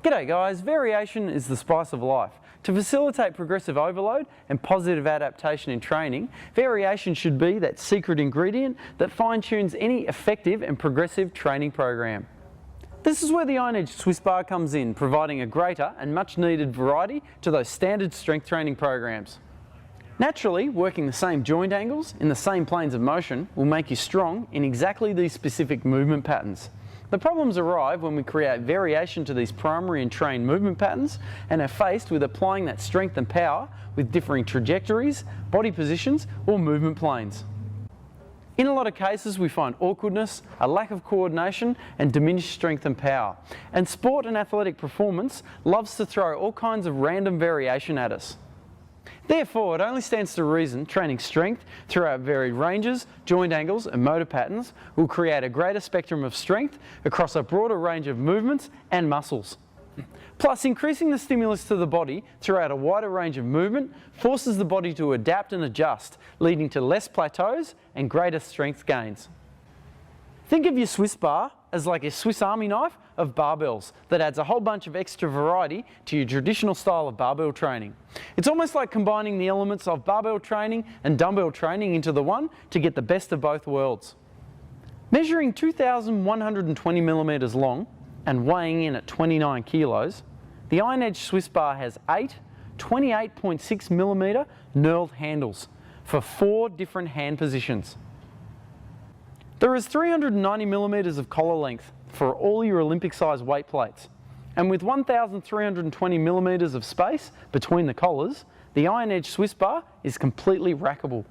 G'day guys, variation is the spice of life. To facilitate progressive overload and positive adaptation in training, variation should be that secret ingredient that fine-tunes any effective and progressive training program. This is where the iron-edge Swiss bar comes in, providing a greater and much needed variety to those standard strength training programs. Naturally, working the same joint angles in the same planes of motion will make you strong in exactly these specific movement patterns. The problems arrive when we create variation to these primary and trained movement patterns and are faced with applying that strength and power with differing trajectories, body positions or movement planes. In a lot of cases we find awkwardness, a lack of coordination and diminished strength and power. And sport and athletic performance loves to throw all kinds of random variation at us. Therefore, it only stands to reason training strength throughout varied ranges, joint angles and motor patterns will create a greater spectrum of strength across a broader range of movements and muscles. Plus, increasing the stimulus to the body throughout a wider range of movement forces the body to adapt and adjust, leading to less plateaus and greater strength gains. Think of your Swiss bar as like a Swiss Army knife of barbells that adds a whole bunch of extra variety to your traditional style of barbell training. It's almost like combining the elements of barbell training and dumbbell training into the one to get the best of both worlds. Measuring 2,120 millimeters long and weighing in at 29 kilos, the iron-edge Swiss bar has 8 28.6 millimeter knurled handles for 4 different hand positions. There is 390 millimeters of collar length for all your Olympic size weight plates. And with 1,320 millimeters of space between the collars, the iron-edge Swiss bar is completely rackable.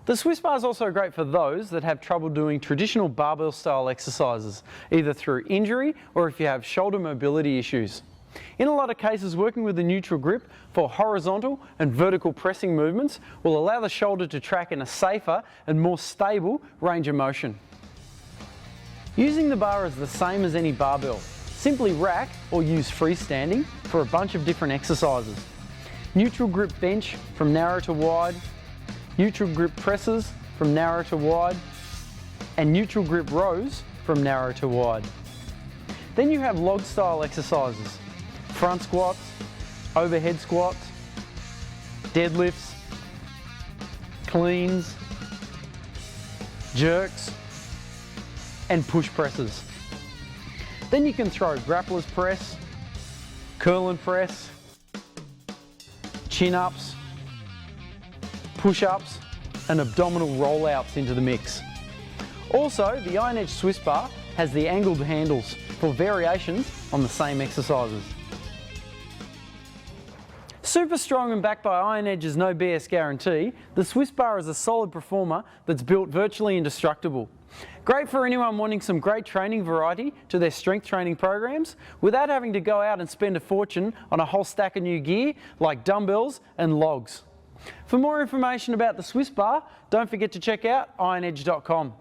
The Swiss bar is also great for those that have trouble doing traditional barbell style exercises, either through injury or if you have shoulder mobility issues. In a lot of cases, working with a neutral grip for horizontal and vertical pressing movements will allow the shoulder to track in a safer and more stable range of motion. Using the bar is the same as any barbell. Simply rack or use freestanding for a bunch of different exercises. Neutral grip bench from narrow to wide, neutral grip presses from narrow to wide, and neutral grip rows from narrow to wide. Then you have log style exercises. Front squats, overhead squats, deadlifts, cleans, jerks, and push presses. Then you can throw grappler's press, curl and press, chin-ups, push-ups, and abdominal rollouts into the mix. Also, the iron-edge Swiss bar has the angled handles for variations on the same exercises. Super strong and backed by iron edge's no BS guarantee, the Swiss bar is a solid performer that's built virtually indestructible. Great for anyone wanting some great training variety to their strength training programs without having to go out and spend a fortune on a whole stack of new gear like dumbbells and logs. For more information about the Swiss bar, don't forget to check out ironedge.com.